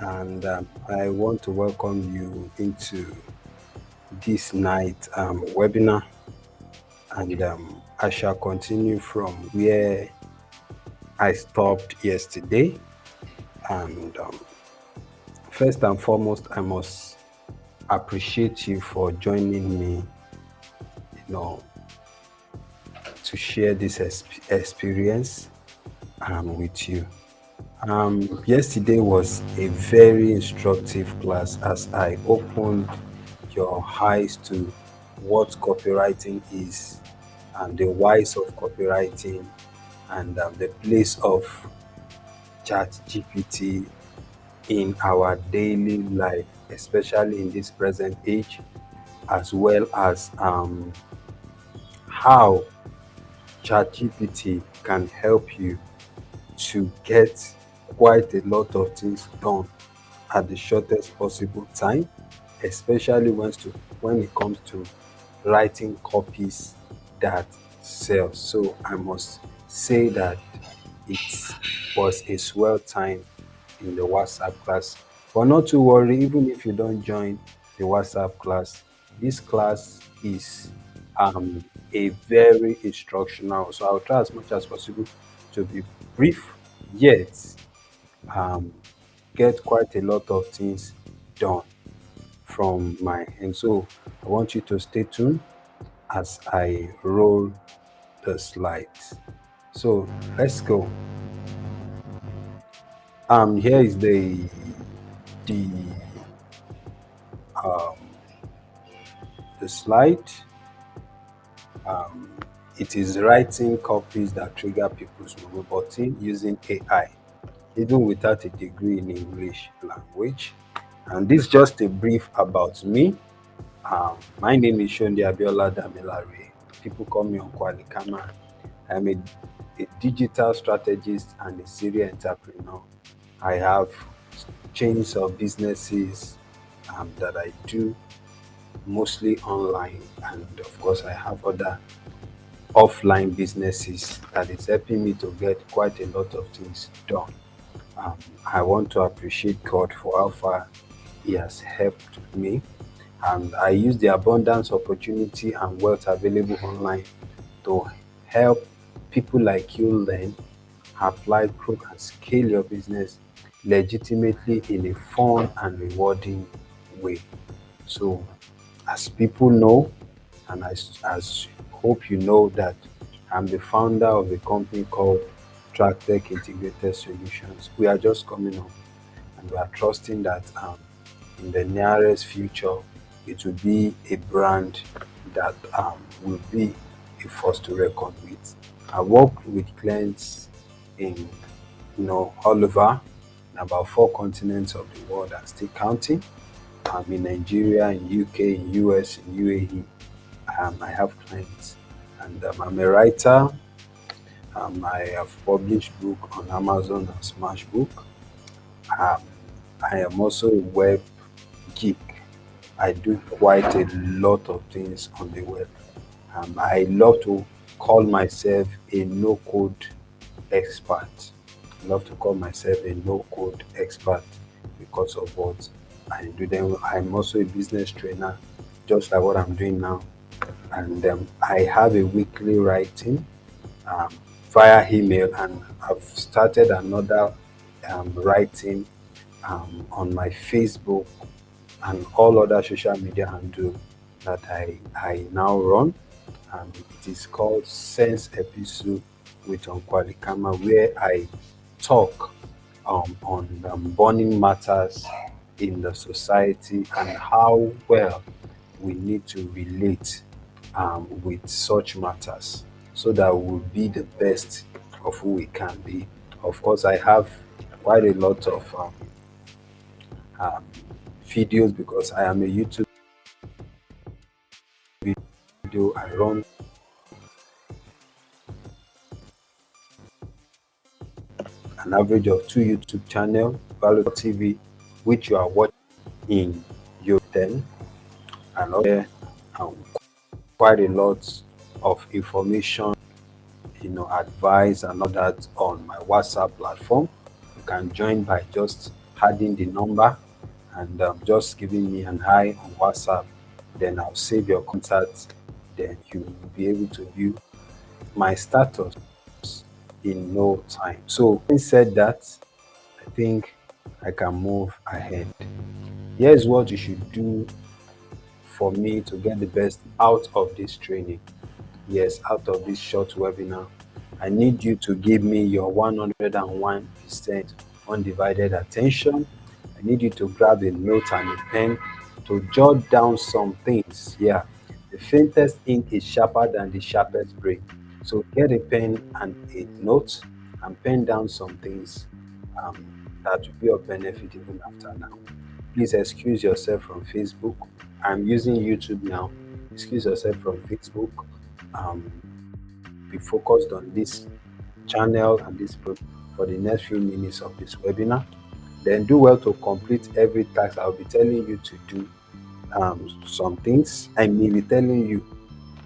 and I want to welcome you into this night webinar. And I shall continue from where I stopped yesterday. And first and foremost, I must appreciate you for joining me, you know, to share this experience with you. Yesterday was a very instructive class as I opened your eyes to what copywriting is and the whys of copywriting and the place of ChatGPT in our daily life, especially in this present age, as well as how ChatGPT can help you to get quite a lot of things done at the shortest possible time, especially when it comes to writing copies that sell. So I must say that it was a swell time in the WhatsApp class. But not to worry, even if you don't join the WhatsApp class, this class is a very instructional. So I'll try as much as possible to be brief, yet um, get quite a lot of things done from my end. So I want you to stay tuned as I roll the slides. So let's go. Here is the um, the slide. Um, it is writing copies that trigger people's roboting using AI, even without a degree in English language. And this is just a brief about me. My name is Shondi Abiola Damilare. People call me Unkwali Kama. I'm a digital strategist and a serial entrepreneur. I have chains of businesses that I do mostly online, and of course, I have other offline businesses that is helping me to get quite a lot of things done. Um, I want to appreciate God for how far He has helped me, and I use the abundance, opportunity, and wealth available online to help people like you learn, apply, grow, and scale your business legitimately in a fun and rewarding way. So, as people know, and as hope you know that I'm the founder of a company called TrackTech Integrated Solutions. We are just coming up, and we are trusting that in the nearest future it will be a brand that will be a force to reckon with. I work with clients in all over in about 4 continents of the world and still counting. I'm in Nigeria, in UK, in US, in UAE. I have clients, and I'm a writer. I have published book on Amazon and Smashbook. Um, I am also a web geek. I do quite a lot of things on the web. I love to call myself a no-code expert. I love to call myself a no-code expert because of what I do. Then I'm also a business trainer, just like what I'm doing now. And I have a weekly writing um, via email, and I've started another writing on my Facebook and all other social media handle that I now run. It is called Sense Episode with Unkwali Kama, where I talk on burning matters in the society and how well we need to relate with such matters so that we'll be the best of who we can be. Of course, I have quite a lot of um, videos because I am a YouTube video. I run an average of 2 YouTube channels, Value TV, which you are watching in your 10, and also um, quite a lot of information, advice and all that on my WhatsApp platform. You can join by just adding the number and just giving me an hi on WhatsApp. Then I'll save your contact. Then you will be able to view my status in no time. So, having said that, I think I can move ahead. Here's what you should do for me to get the best out of this training. Yes, out of this short webinar. I need you to give me your 101% undivided attention. I need you to grab a note and a pen to jot down some things. Yeah, the faintest ink is sharper than the sharpest brain. So get a pen and a note and pen down some things um, that will be of benefit even after now. Please excuse yourself from Facebook. I'm using YouTube now. Excuse yourself from Facebook. Um, be focused on this channel and this program for the next few minutes of this webinar. Then do well to complete every task. I'll be telling you to do some things. I may be telling you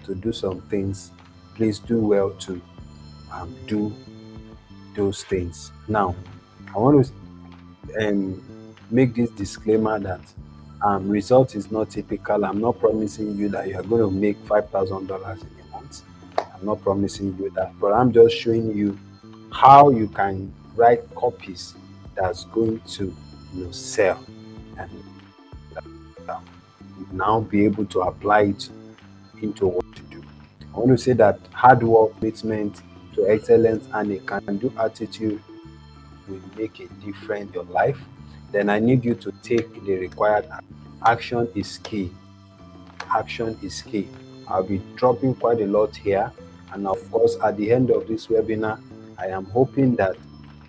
to do some things. Please do well to do those things. Now, I want to make this disclaimer that result is not typical. I'm not promising you that you are going to make $5,000 in a month. I'm not promising you that, but I'm just showing you how you can write copies that's going to sell and um, now be able to apply it into what to do. I want to say that hard work, commitment to excellence, and a can-do attitude will make a difference in your life. Then I need you to take the required action is key. Action is key. I'll be dropping quite a lot here. And of course, at the end of this webinar, I am hoping that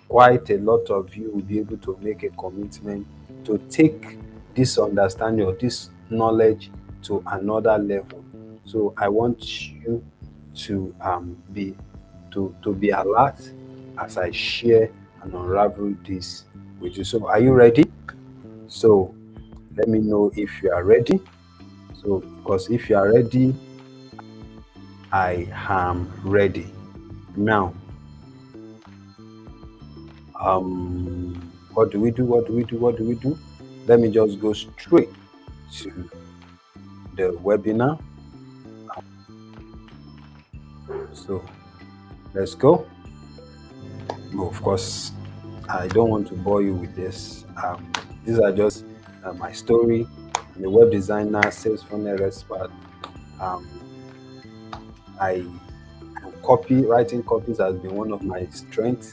quite a lot of you will be able to make a commitment to take this understanding or this knowledge to another level. So I want you to be alert as I share and unravel this with you. So are you ready? So let me know if you are ready. So because if you are ready, I am ready. Now, what do we do? What do we do? What do we do? Let me just go straight to the webinar. So let's go. Of course, I don't want to bore you with this. These are just my story. I'm a web designer, sales funnel expert. Um, I writing copies has been one of my strengths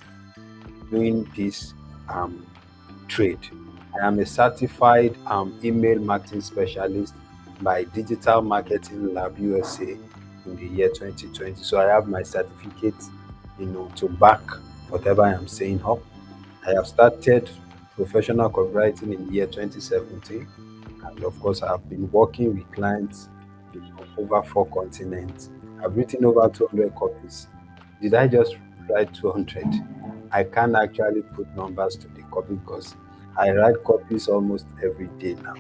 doing this trade. I am a certified email marketing specialist by Digital Marketing Lab USA in the year 2020. So I have my certificate, to back whatever I am saying up. I have started professional copywriting in the year 2017, and of course, I have been working with clients over 4 continents. I've written over 200 copies. Did I just write 200? I can't actually put numbers to the copy because I write copies almost every day now.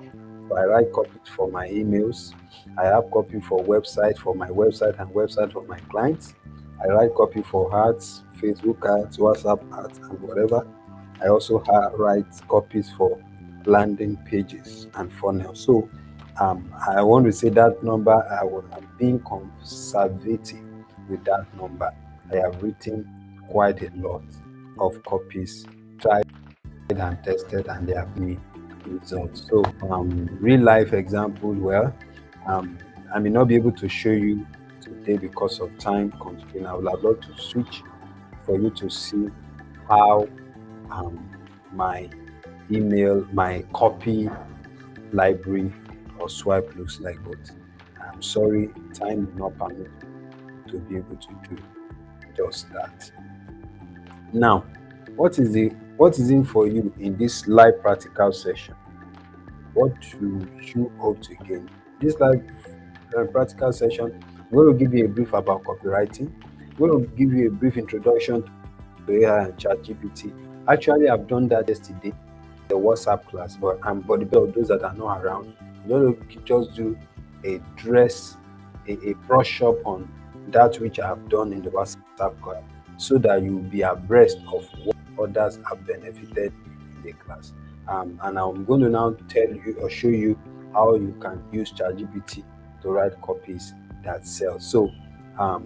So I write copies for my emails. I have copy for website, for my website and website for my clients. I write copy for ads, Facebook ads, WhatsApp ads, and whatever. I also write copies for landing pages and funnels. So I want to say that number, I'm being conservative with that number. I have written quite a lot of copies, tried and tested, and they have been results. So, real life example, well, I may not be able to show you today because of time constraint. I would have loved to switch for you to see how my my copy library or swipe looks like, but I'm sorry, time will not permit to be able to do just that. Now, what is in for you in this live practical session? What do you hope to gain? This live practical session, we're going to give you a brief about copywriting. We're going to give you a brief introduction to AI and ChatGPT. Actually, I've done that yesterday, the WhatsApp class, but for the of those that are not around, you're going to just do a brush up on that which I have done in the WhatsApp class, so that you will be abreast of what others have benefited in the class. And I'm going to now tell you or show you how you can use ChatGPT to write copies that sell. So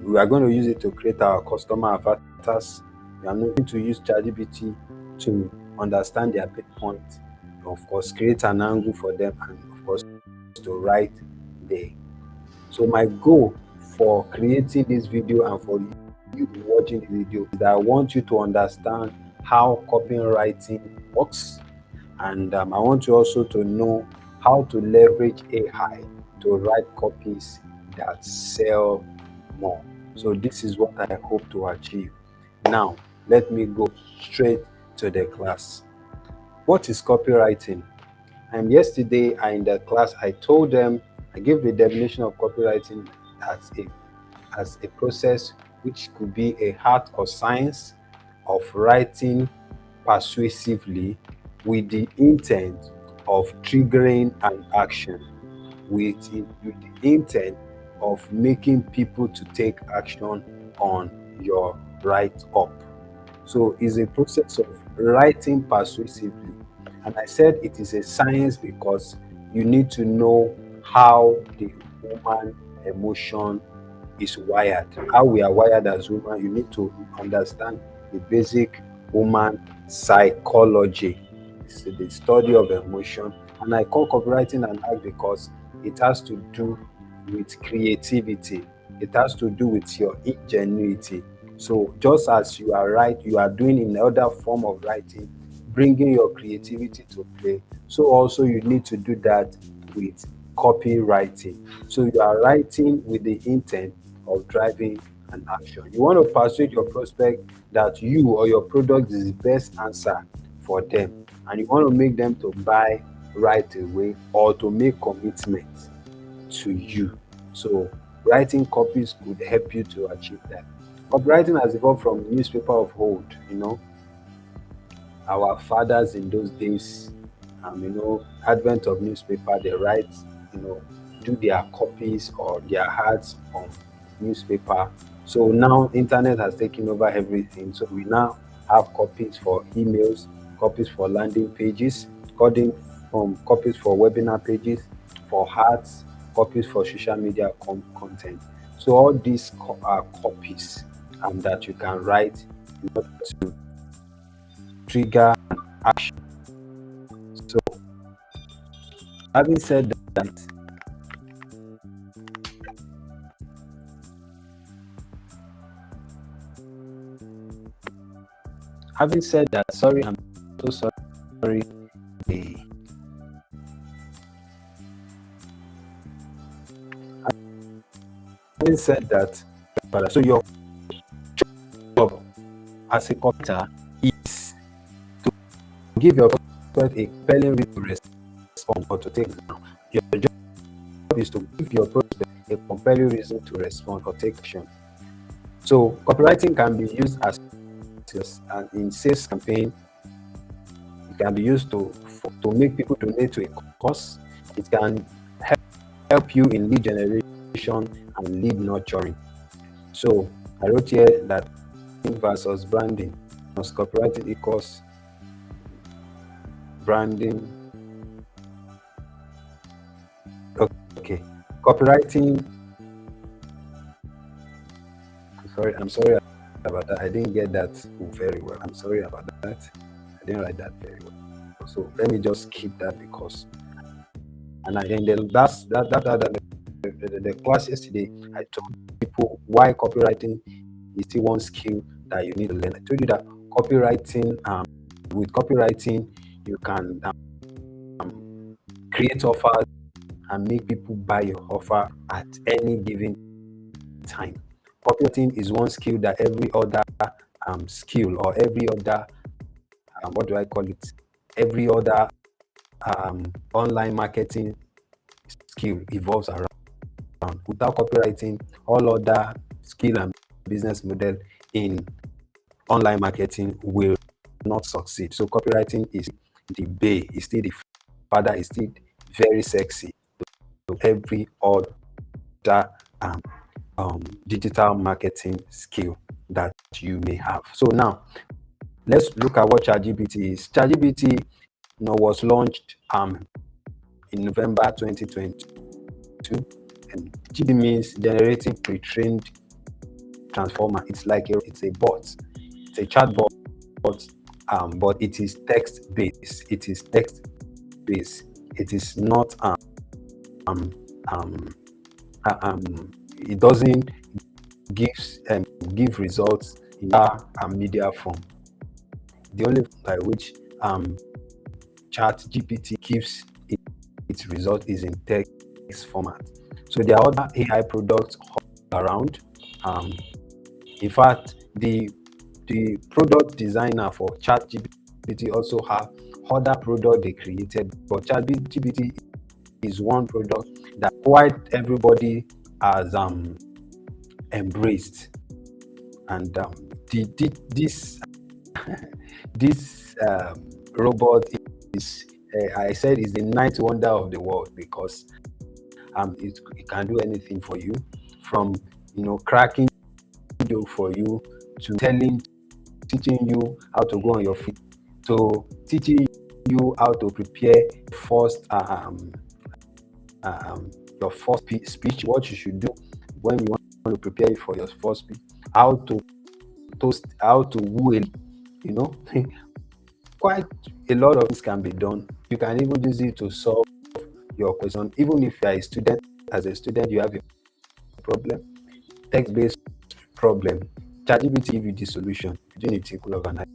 we are going to use it to create our customer avatars. We are going to use ChatGPT to understand their pain points, of course, create an angle for them, and of course, to write the. So my goal for creating this video and for you watching the video is that I want you to understand how copywriting works, and I want you also to know how to leverage AI to write copies that sell more. So this is what I hope to achieve. Now, let me go straight to the class. What is copywriting? And yesterday in the class, I told them, I gave the definition of copywriting as a process which could be a art or science of writing persuasively with the intent of triggering an action, with the intent of making people to take action on your write up. So it's a process of writing persuasively. And I said it is a science because you need to know how the human emotion is wired. How we are wired as women, you need to understand the basic human psychology. It's the study of emotion. And I call copywriting an art because it has to do with creativity. It has to do with your ingenuity. So just as you are right, you are doing in other form of writing, bringing your creativity to play. So also you need to do that with copywriting. So you are writing with the intent of driving an action. You want to persuade your prospect that you or your product is the best answer for them, and you want to make them to buy right away or to make commitments to you. So writing copies could help you to achieve that. Copywriting has evolved from newspaper of old, our fathers in those days, advent of newspaper, they write, you know, do their copies or their ads on newspaper. So now internet has taken over everything. So we now have copies for emails, copies for landing pages, copies for webinar pages, for ads, copies for social media content. So all these are copies that you can write in order to trigger action. So having said that, sorry, I'm so sorry. eh, Having said that, so your job as a copywriter is to give your prospect a compelling reason to respond or to take action. Your job is to give your prospect a compelling reason to respond or take action. So copywriting can be used as in sales campaign. It can be used to make people donate to a cause. It can help you in lead generation and lead nurturing. So I wrote here that versus branding, as copywriting equals branding. Okay, copywriting. I'm sorry about that. I didn't get that very well. I'm sorry about that. I didn't write that very well. So let me just keep that because. And then the class yesterday, I told people why copywriting is still one skill that you need to learn. I told you that with copywriting, you can create offers and make people buy your offer at any given time. Copywriting is one skill that every other skill or every other what do I call it? Every other online marketing skill evolves around. Without copywriting, all other skill and business model in online marketing will not succeed. So copywriting is the bay, is still the father, is still very sexy to every other digital marketing skill that you may have. So now let's look at what ChatGPT is. ChatGPT was launched in November 2022. And GD means generating pre-trained transformer. It's like it's a bot. It's a chatbot, but it is text-based. It is text-based. It is not um, it doesn't give results in a media form. The only by which ChatGPT gives its result is in text format. So there are other AI products around. In fact, the product designer for ChatGPT also have other product they created, but ChatGPT is one product that quite everybody has embraced. And this this robot is, I said, is the ninth wonder of the world, because it can do anything for you, from cracking joke for you, to teaching you how to go on your feet, to teaching you how to prepare first your first speech, what you should do when you want to prepare for your first speech, how to toast, how to woo quite a lot of things can be done. You can even use it to solve your question. Even if you are a student, as a student, you have a problem, text-based problem, ChatGPT give you the solution within a tickle of an eye.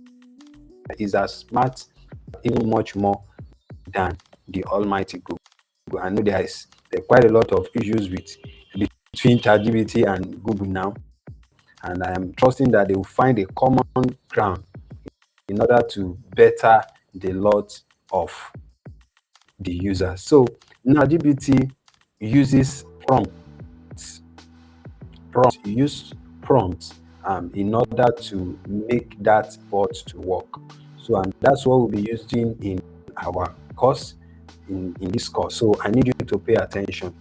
Is as smart, even much more than the almighty Google. I know there are quite a lot of issues between ChatGPT and Google now, and I am trusting that they will find a common ground in order to better the lot of the user. So now GPT uses prompts. You use prompts in order to make that bot to work. So, and that's what we'll be using in our course, in this course. So I need you to pay attention.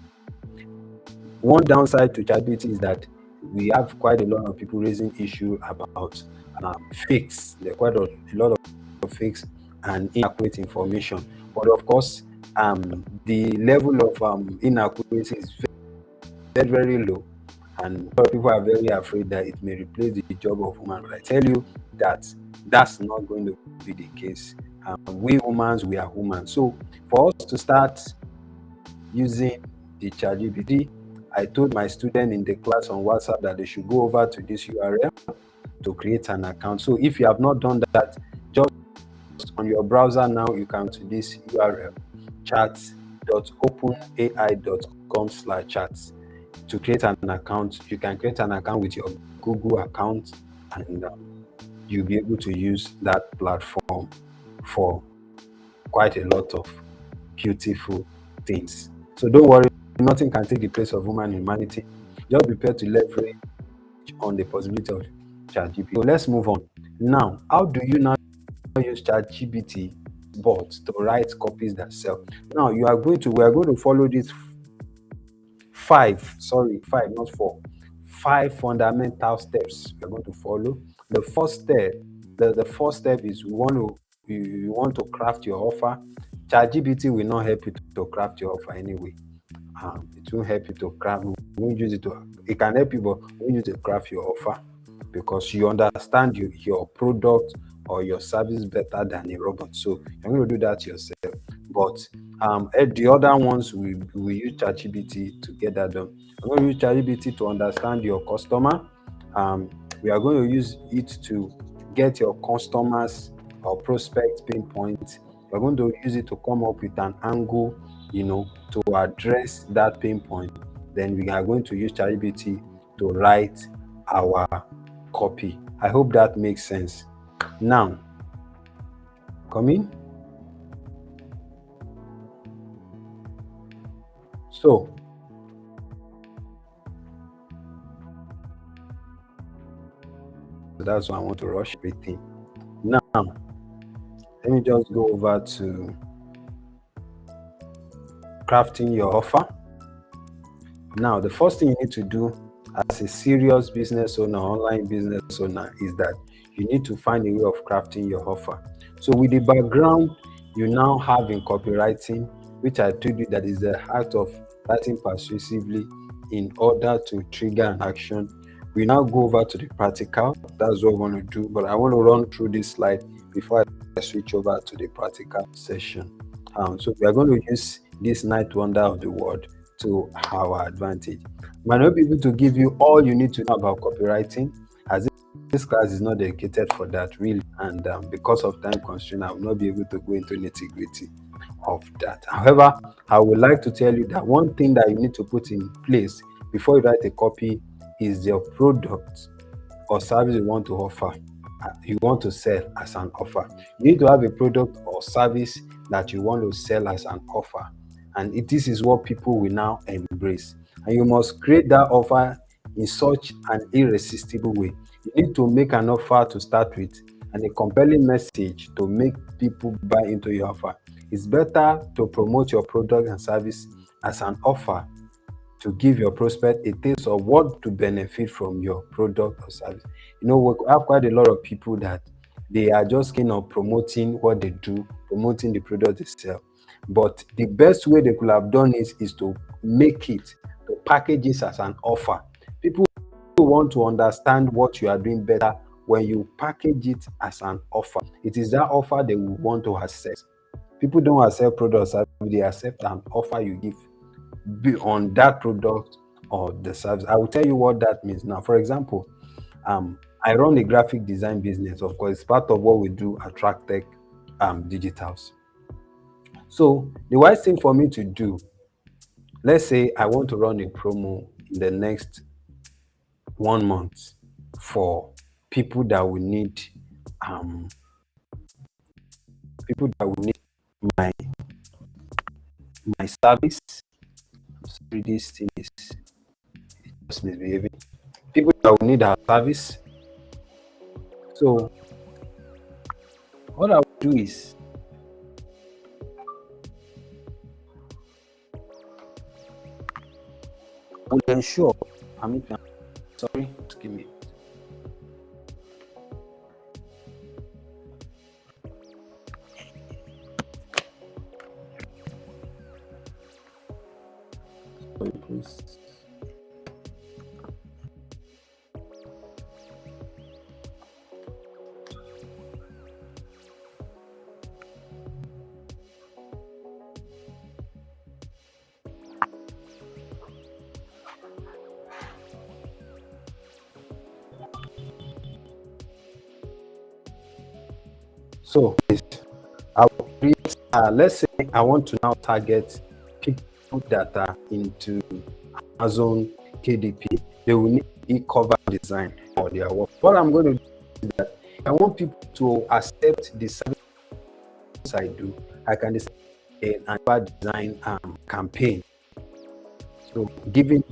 One downside to ChatGPT is that we have quite a lot of people raising issue about fakes. There are quite a lot of fakes and inaccurate information. But of course, the level of inaccuracy is very, very low. And a lot of people are very afraid that it may replace the job of human. But I tell you that that's not going to be the case. We humans, we are humans. So for us to start using the ChatGPT, I told my student in the class on WhatsApp that they should go over to this URL to create an account. So if you have not done that, just on your browser now, you come to this URL, chat.openai.com/chats. To create an account, you can create an account with your Google account, and you'll be able to use that platform for quite a lot of beautiful things. So don't worry, nothing can take the place of human humanity. Just prepare to leverage on the possibility of ChatGPT. So let's move on. Now, how do you now use ChatGPT bots to write copies that sell? Now, we are going to follow this five, not four, five fundamental steps we're going to follow. The first step is you want to craft your offer. ChatGPT will not help you to craft your offer anyway. It won't help you to craft. We won't use it to. It can help you, but we won't use it to craft your offer, because you understand your product or your service better than a robot. So you're going to do that yourself. But the other ones we use ChatGPT to get that done. We're going to use ChatGPT to understand your customer. We are going to use it to get your customers or prospect pain points. We're going to use it to come up with an angle, to address that pain point. Then we are going to use ChatGPT to write our copy. I hope that makes sense. Now, come in. So, that's why I want to rush everything. Now, let me just go over to crafting your offer. Now, the first thing you need to do as a serious business owner, online business owner, is that you need to find a way of crafting your offer. So with the background you now have in copywriting, which I told you that is the art of writing persuasively in order to trigger an action. We now go over to the practical. That's what we want to do. But I want to run through this slide before I switch over to the practical session. So we are going to use this night wonder of the word to our advantage. I might not be able to give you all you need to know about copywriting, as this class is not dedicated for that really, and because of time constraint, I will not be able to go into nitty-gritty of that. However, I would like to tell you that one thing that you need to put in place before you write a copy is your product or service you want to offer, you want to sell as an offer. You need to have a product or service that you want to sell as an offer, and this is what people will now embrace. And you must create that offer in such an irresistible way. You need to make an offer to start with and a compelling message to make people buy into your offer. It's better to promote your product and service as an offer to give your prospect a taste of what to benefit from your product or service. You know, we have quite a lot of people that they are just keen on promoting what they do, promoting the product they sell. But the best way they could have done is to make it, to package it as an offer. People want to understand what you are doing better when you package it as an offer. It is that offer they will want to accept. People don't accept products, they accept an offer you give be on that product or the service. I will tell you what that means now. For example, I run a graphic design business. Of course, it's part of what we do at TrackTech Digitals. So the wise thing for me to do, let's say I want to run a promo in the next 1 month for people that will need um, my service. Sorry, this thing is just misbehaving. People that will need our service. So what I will do is I will ensure sorry, give me. Sorry, please. So I will create, let's say I want to now target people that are into Amazon KDP. They will need e-cover design for their work. What I'm going to do is that I want people to accept the service I do. I can design an e-cover design campaign. So giving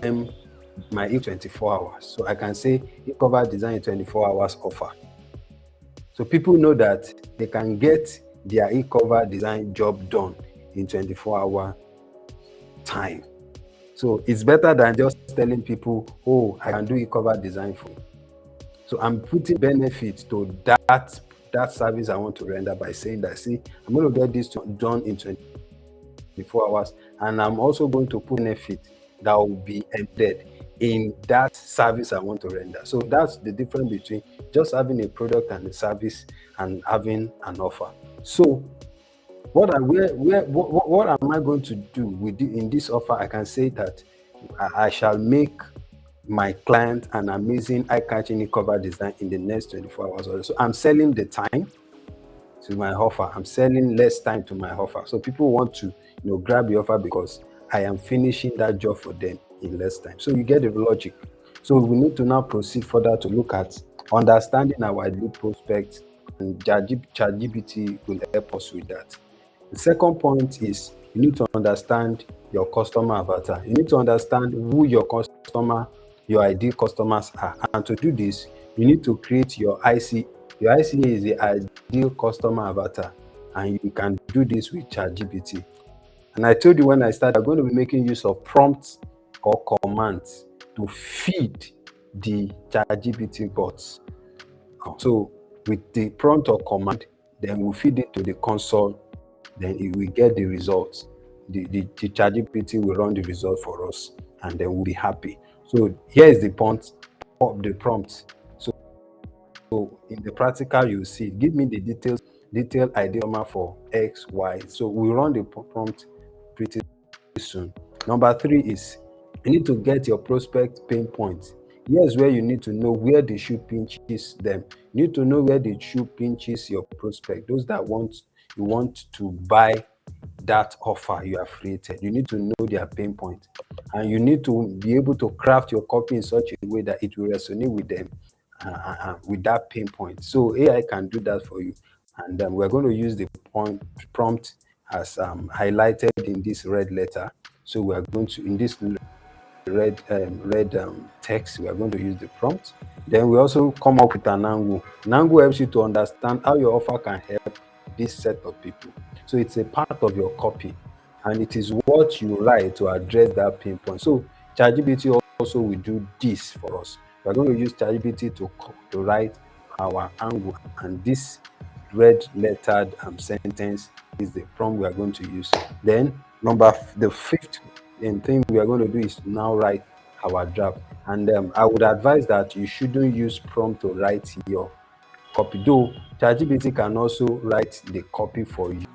them my E24 hours. So I can say e-cover design in 24 hours offer. So people know that they can get their e-cover design job done in 24-hour time. So it's better than just telling people, oh, I can do e-cover design for you. So I'm putting benefit to that service I want to render by saying that, see, I'm going to get this done in 24 hours, and I'm also going to put benefit that will be embedded in that service I want to render. So that's the difference between just having a product and a service and having an offer. So what am I going to do in this offer? I can say that I shall make my client an amazing eye-catching e-cover design in the next 24 hours or so. I'm selling the time to my offer. I'm selling less time to my offer. So people want to grab the offer because I am finishing that job for them in less time. So you get the logic. So we need to now proceed further to look at understanding our ideal prospects, and ChatGPT will help us with that. The second point is you need to understand your customer avatar. You need to understand who your ideal customers are. And to do this, you need to create your IC. Your ICA is the ideal customer avatar, and you can do this with ChatGPT. And I told you when I started, I'm going to be making use of prompts or commands to feed the ChatGPT bots. So with the prompt or command, then we'll feed it to the console, then it will get the results. The ChatGPT will run the result for us, and then we'll be happy. So here is the prompt, the prompt. So in the practical, you see, give me the detailed idea for X, Y. So we run the prompt pretty soon. Number three is you need to get your prospect pain points. Here's where you need to know where the shoe pinches them. You need to know where the shoe pinches your prospect. Those that you want to buy that offer you have created. You need to know their pain point, and you need to be able to craft your copy in such a way that it will resonate with them, with that pain point. So AI can do that for you, and we're going to use the prompt as highlighted in this red letter. So we are going to, in this red text, we are going to use the prompt. Then we also come up with an angle. An angle helps you to understand how your offer can help this set of people. So it's a part of your copy, and it is what you write to address that pain point. So ChatGPT also will do this for us. We're going to use ChatGPT to write our angle, and this red lettered sentence is the prompt we are going to use. Then the fifth thing we are going to do is now write our draft. And I would advise that you shouldn't use prompt to write your copy, though ChatGPT can also write the copy for you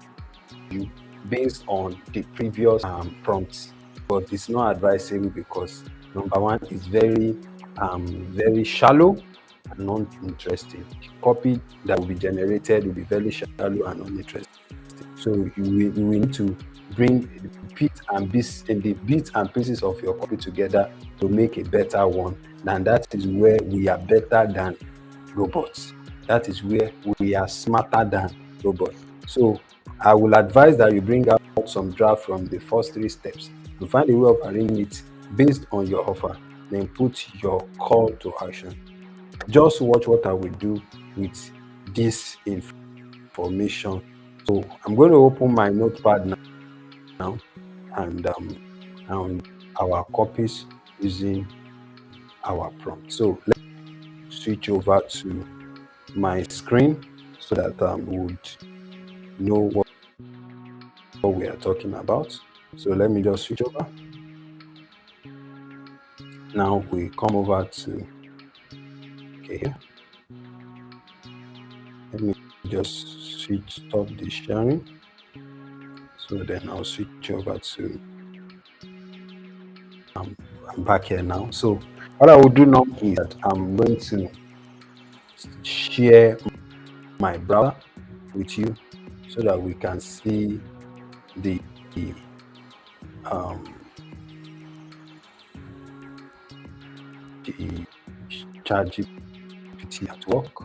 based on the previous prompts, but it's not advisable because number one, it's very shallow and uninteresting. The copy that will be generated will be very shallow and uninteresting. So you will need to bring the bits and pieces of your copy together to make a better one. And that is where we are better than robots. That is where we are smarter than robots. So I will advise that you bring out some draft from the first three steps and find a way of arranging it based on your offer. Then put your call to action. Just watch what I will do with this information. So I'm going to open my notepad now and our copies using our prompt. So let's switch over to my screen so that we would know what we are talking about. So let me just switch over. Now we come over to here. Let me just stop the sharing. So then I'll switch over to I'm back here now. So what I will do now is that I'm going to share my browser with you so that we can see the ChatGPT at work.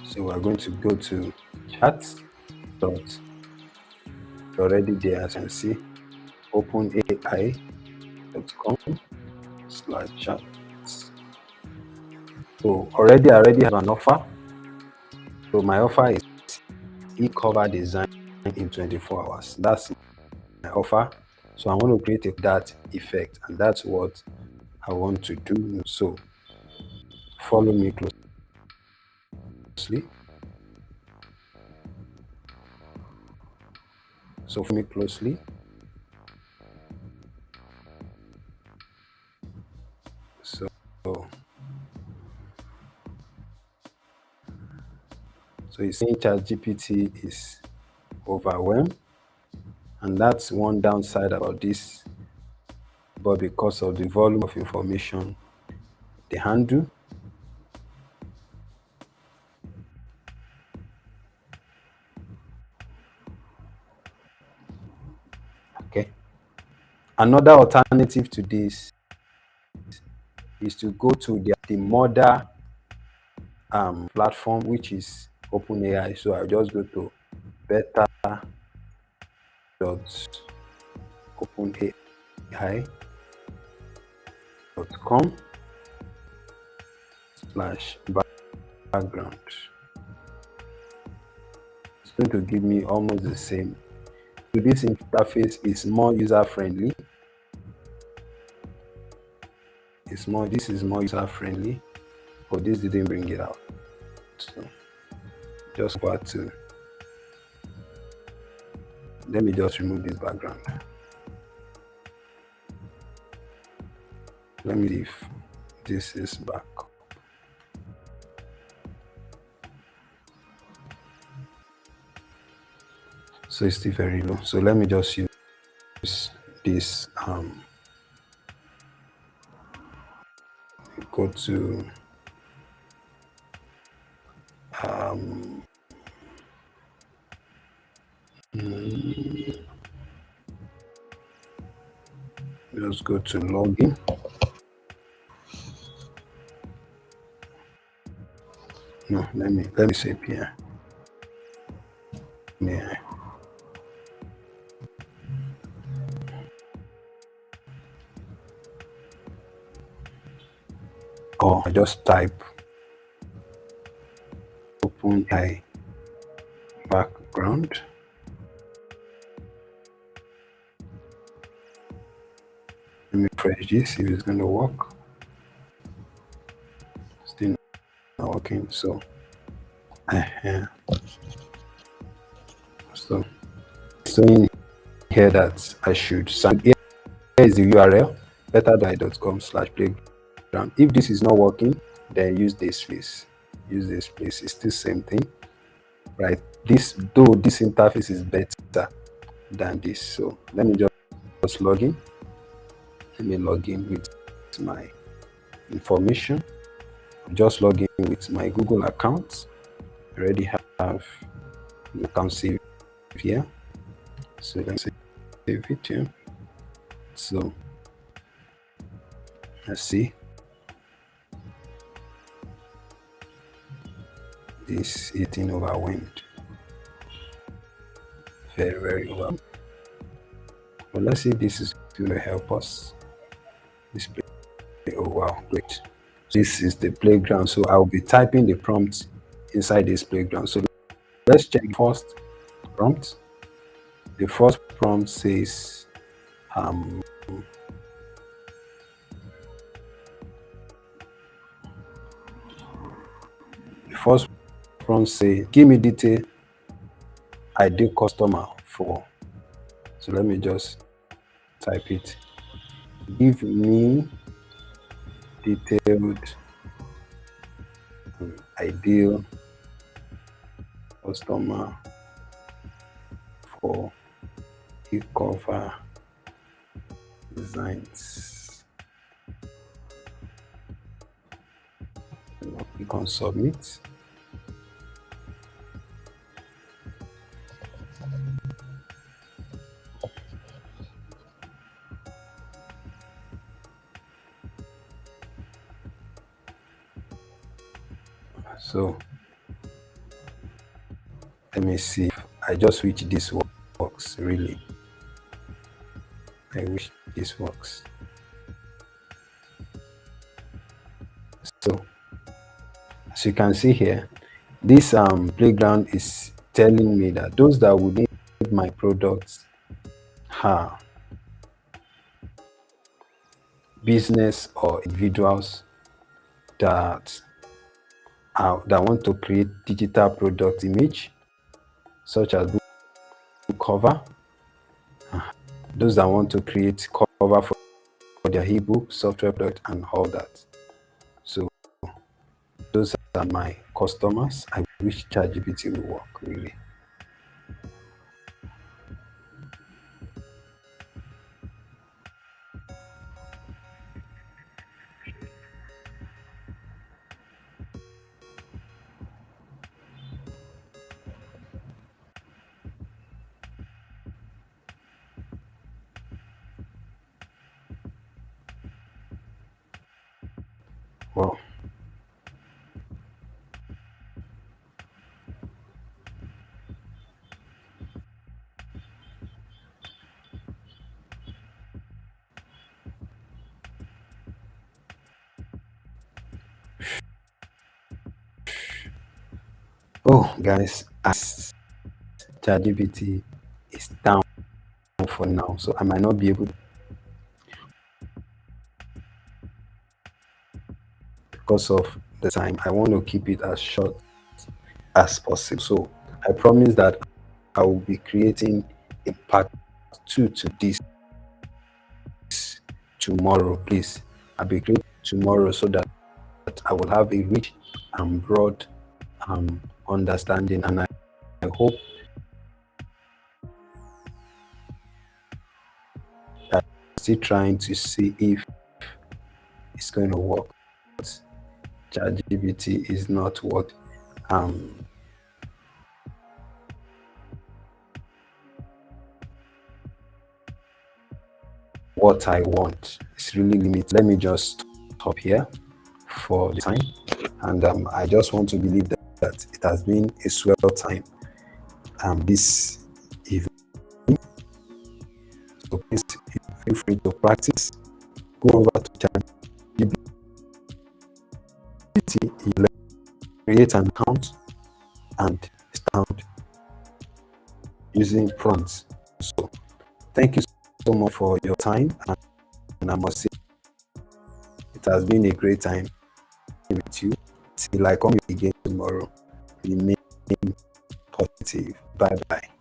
So we're going to go to chats. Already there, as you can see, openai.com/chats. So I already have an offer. So my offer is e-cover design in 24 hours. That's my offer. So I want to create that effect, and that's what I want to do. So follow me closely. So follow me closely. So you see ChatGPT is overwhelmed, and that's one downside about this. But because of the volume of information they handle, okay. Another alternative to this is to go to the mother platform, which is OpenAI. So I'll just go to beta.openai.com/background. It's going to give me almost the same. So this interface is more user friendly. This is more user friendly, but this didn't bring it out. So just go to Let me just remove this background. Let me see if this is back. So it's still very low. So let me just use this. Go to just go to login. No, let me save here. Yeah. Or I just type open a background. Let me refresh this, if it's going to work. Still not working. So, so saying here that I should sign. Here is the URL better.com/playground. If this is not working, then use this place. Use this place. It's still same thing, right? This, though this interface is better than this. So let me just log in. Let me log in with my information. Just log in with my Google account. I already have the account saved here. So let's save it here. So let's see. This 18 overwhelmed. Very, very overwhelmed. But let's see if this is going to help us. Display. Oh wow, great. This is the playground. So I'll be typing the prompt inside this playground. So let's check first prompt. The first prompt says the first prompt say give me detail ideal customer for. So let me just type it. Give me detailed ideal customer for e-cover designs. Click on submit. So let me see if I just wish this works. Really, I wish this works. So as you can see here, this playground is telling me that those that would need my products are business or individuals that want to create digital product image such as book cover, those that want to create cover for their ebook, software product, and all that. So those are my customers. I wish ChatGPT will work really. Well, oh guys, as ChatGPT is down for now, so I might not be able to, because of the time. I want to keep it as short as possible. So I promise that I will be creating a part 2 to this tomorrow, please. I'll be great tomorrow so that I will have a rich and broad understanding, and I hope that I'm still trying to see if it's going to work. ChatGPT is not um what I want. It's really limited. Let me just stop here for the time, and I just want to believe that it has been a swell time. This evening, so please feel free to practice. Go over to ChatGPT, create an account, and start using prompts. So thank you so much for your time, and I must say it has been a great time with you. Till I come again tomorrow, remain positive. Bye bye.